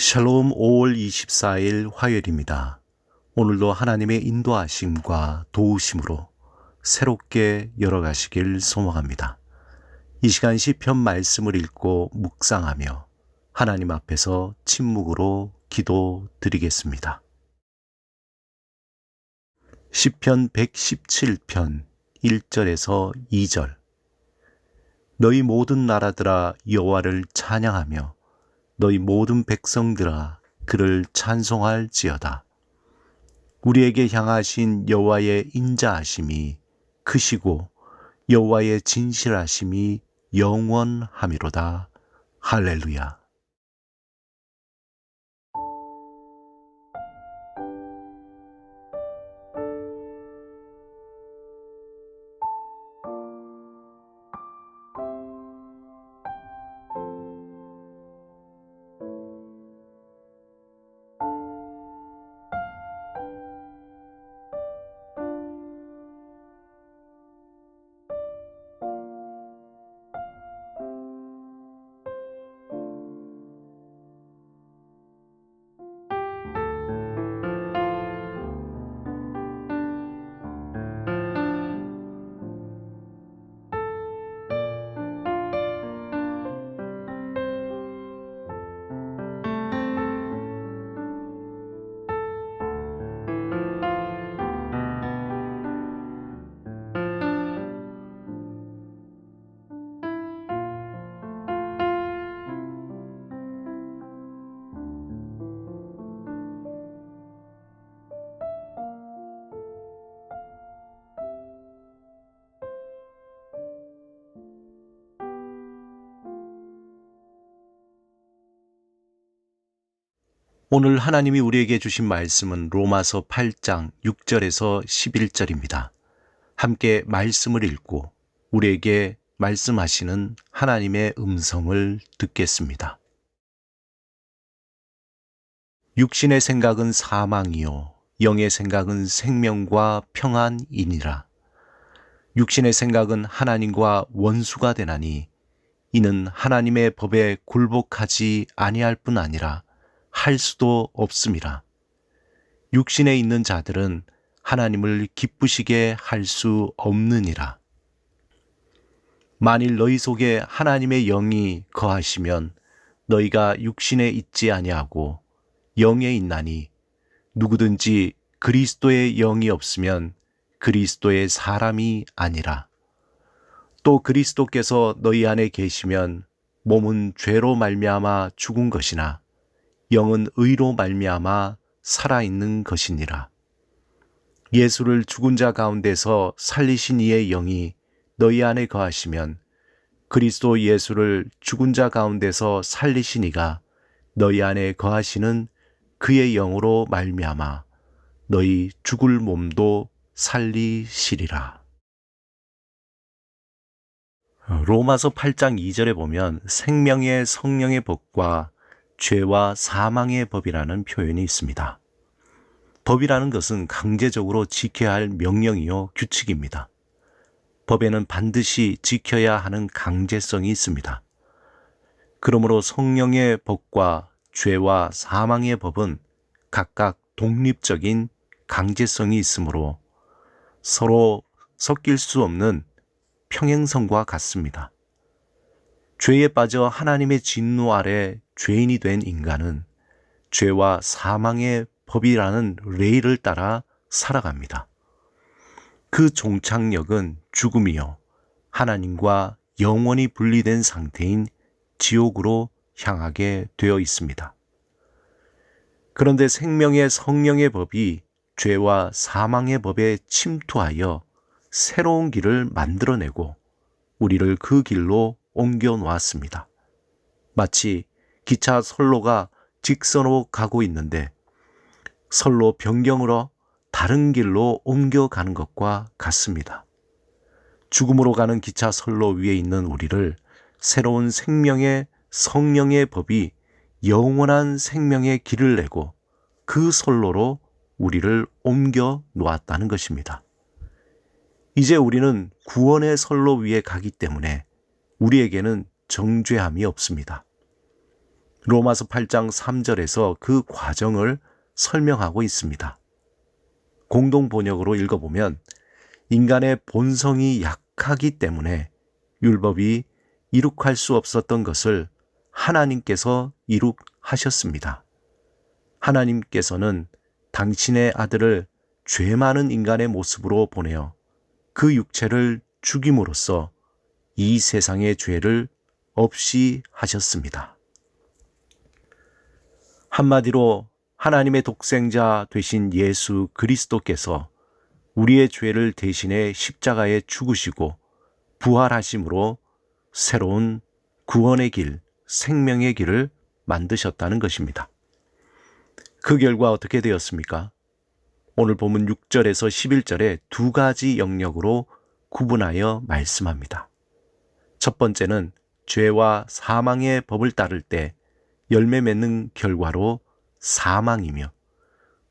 샬롬 5월 24일 화요일입니다. 오늘도 하나님의 인도하심과 도우심으로 새롭게 열어가시길 소망합니다. 이 시간 시편 말씀을 읽고 묵상하며 하나님 앞에서 침묵으로 기도드리겠습니다. 시편 117편 1절에서 2절. 너희 모든 나라들아 여호와를 찬양하며 너희 모든 백성들아 그를 찬송할지어다. 우리에게 향하신 여호와의 인자하심이 크시고 여호와의 진실하심이 영원하미로다. 할렐루야. 오늘 하나님이 우리에게 주신 말씀은 로마서 8장 6절에서 11절입니다. 함께 말씀을 읽고 우리에게 말씀하시는 하나님의 음성을 듣겠습니다. 육신의 생각은 사망이요 영의 생각은 생명과 평안이니라. 육신의 생각은 하나님과 원수가 되나니 이는 하나님의 법에 굴복하지 아니할 뿐 아니라 할 수도 없음이라. 육신에 있는 자들은 하나님을 기쁘시게 할 수 없느니라. 만일 너희 속에 하나님의 영이 거하시면 너희가 육신에 있지 아니하고 영에 있나니 누구든지 그리스도의 영이 없으면 그리스도의 사람이 아니라. 또 그리스도께서 너희 안에 계시면 몸은 죄로 말미암아 죽은 것이나 영은 의로 말미암아 살아있는 것이니라. 예수를 죽은 자 가운데서 살리신 이의 영이 너희 안에 거하시면 그리스도 예수를 죽은 자 가운데서 살리신 이가 너희 안에 거하시는 그의 영으로 말미암아 너희 죽을 몸도 살리시리라. 로마서 8장 2절에 보면 생명의 성령의 법과 죄와 사망의 법이라는 표현이 있습니다. 법이라는 것은 강제적으로 지켜야 할 명령이요 규칙입니다. 법에는 반드시 지켜야 하는 강제성이 있습니다. 그러므로 성령의 법과 죄와 사망의 법은 각각 독립적인 강제성이 있으므로 서로 섞일 수 없는 평행선과 같습니다. 죄에 빠져 하나님의 진노 아래 죄인이 된 인간은 죄와 사망의 법이라는 레일을 따라 살아갑니다. 그 종착역은 죽음이요 하나님과 영원히 분리된 상태인 지옥으로 향하게 되어 있습니다. 그런데 생명의 성령의 법이 죄와 사망의 법에 침투하여 새로운 길을 만들어내고 우리를 그 길로 옮겨 놓았습니다. 마치 기차 선로가 직선으로 가고 있는데 선로 변경으로 다른 길로 옮겨가는 것과 같습니다. 죽음으로 가는 기차 선로 위에 있는 우리를 새로운 생명의 성령의 법이 영원한 생명의 길을 내고 그 선로로 우리를 옮겨 놓았다는 것입니다. 이제 우리는 구원의 선로 위에 가기 때문에 우리에게는 정죄함이 없습니다. 로마서 8장 3절에서 그 과정을 설명하고 있습니다. 공동 번역으로 읽어보면 인간의 본성이 약하기 때문에 율법이 이룩할 수 없었던 것을 하나님께서 이룩하셨습니다. 하나님께서는 당신의 아들을 죄 많은 인간의 모습으로 보내어 그 육체를 죽임으로써 이 세상의 죄를 없이 하셨습니다. 한마디로 하나님의 독생자 되신 예수 그리스도께서 우리의 죄를 대신해 십자가에 죽으시고 부활하심으로 새로운 구원의 길, 생명의 길을 만드셨다는 것입니다. 그 결과 어떻게 되었습니까? 오늘 본문 6절에서 11절에 두 가지 영역으로 구분하여 말씀합니다. 첫 번째는 죄와 사망의 법을 따를 때 열매 맺는 결과로 사망이며,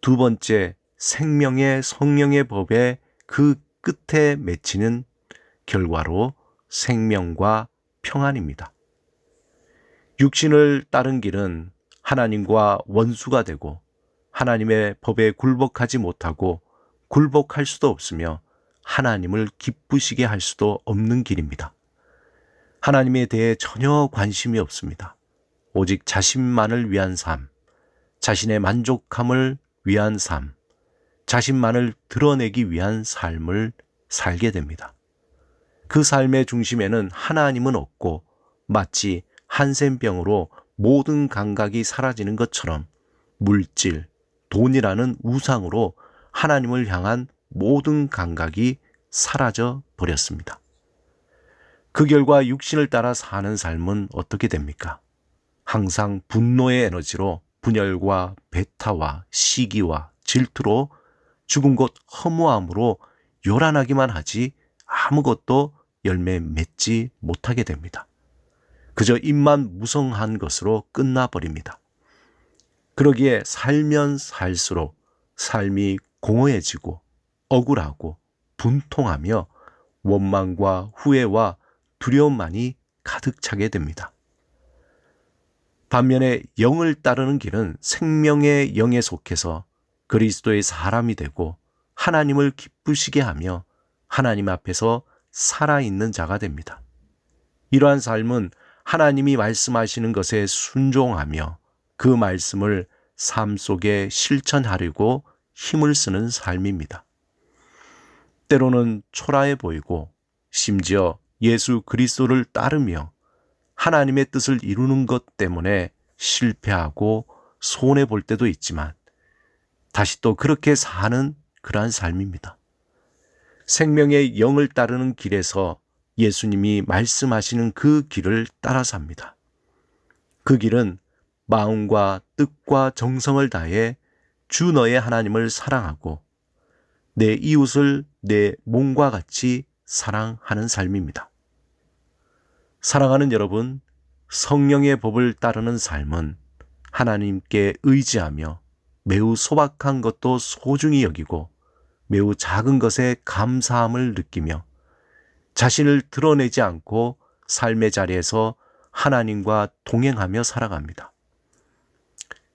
두 번째 생명의 성령의 법에 그 끝에 맺히는 결과로 생명과 평안입니다. 육신을 따른 길은 하나님과 원수가 되고 하나님의 법에 굴복하지 못하고 굴복할 수도 없으며 하나님을 기쁘시게 할 수도 없는 길입니다. 하나님에 대해 전혀 관심이 없습니다. 오직 자신만을 위한 삶, 자신의 만족함을 위한 삶, 자신만을 드러내기 위한 삶을 살게 됩니다. 그 삶의 중심에는 하나님은 없고 마치 한센병으로 모든 감각이 사라지는 것처럼 물질, 돈이라는 우상으로 하나님을 향한 모든 감각이 사라져 버렸습니다. 그 결과 육신을 따라 사는 삶은 어떻게 됩니까? 항상 분노의 에너지로 분열과 배타와 시기와 질투로 죽은 것 허무함으로 요란하기만 하지 아무것도 열매 맺지 못하게 됩니다. 그저 입만 무성한 것으로 끝나버립니다. 그러기에 살면 살수록 삶이 공허해지고 억울하고 분통하며 원망과 후회와 두려움만이 가득 차게 됩니다. 반면에 영을 따르는 길은 생명의 영에 속해서 그리스도의 사람이 되고 하나님을 기쁘시게 하며 하나님 앞에서 살아있는 자가 됩니다. 이러한 삶은 하나님이 말씀하시는 것에 순종하며 그 말씀을 삶 속에 실천하려고 힘을 쓰는 삶입니다. 때로는 초라해 보이고 심지어 예수 그리스도를 따르며 하나님의 뜻을 이루는 것 때문에 실패하고 손해볼 때도 있지만 다시 또 그렇게 사는 그러한 삶입니다. 생명의 영을 따르는 길에서 예수님이 말씀하시는 그 길을 따라 삽니다. 그 길은 마음과 뜻과 정성을 다해 주 너의 하나님을 사랑하고 내 이웃을 내 몸과 같이 사랑하는 삶입니다. 사랑하는 여러분, 성령의 법을 따르는 삶은 하나님께 의지하며 매우 소박한 것도 소중히 여기고 매우 작은 것에 감사함을 느끼며 자신을 드러내지 않고 삶의 자리에서 하나님과 동행하며 살아갑니다.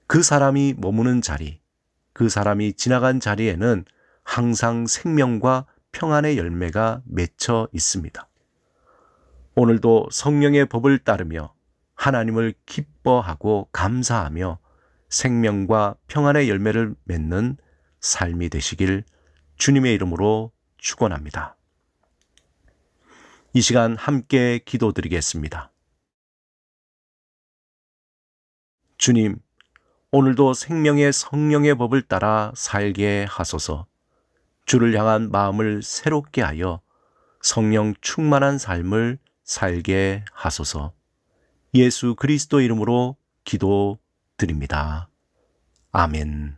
그 사람이 머무는 자리, 그 사람이 지나간 자리에는 항상 생명과 평안의 열매가 맺혀 있습니다. 오늘도 성령의 법을 따르며 하나님을 기뻐하고 감사하며 생명과 평안의 열매를 맺는 삶이 되시길 주님의 이름으로 축원합니다. 이 시간 함께 기도드리겠습니다. 주님, 오늘도 생명의 성령의 법을 따라 살게 하소서. 주를 향한 마음을 새롭게 하여 성령 충만한 삶을 살게 하소서. 예수 그리스도 이름으로 기도드립니다. 아멘.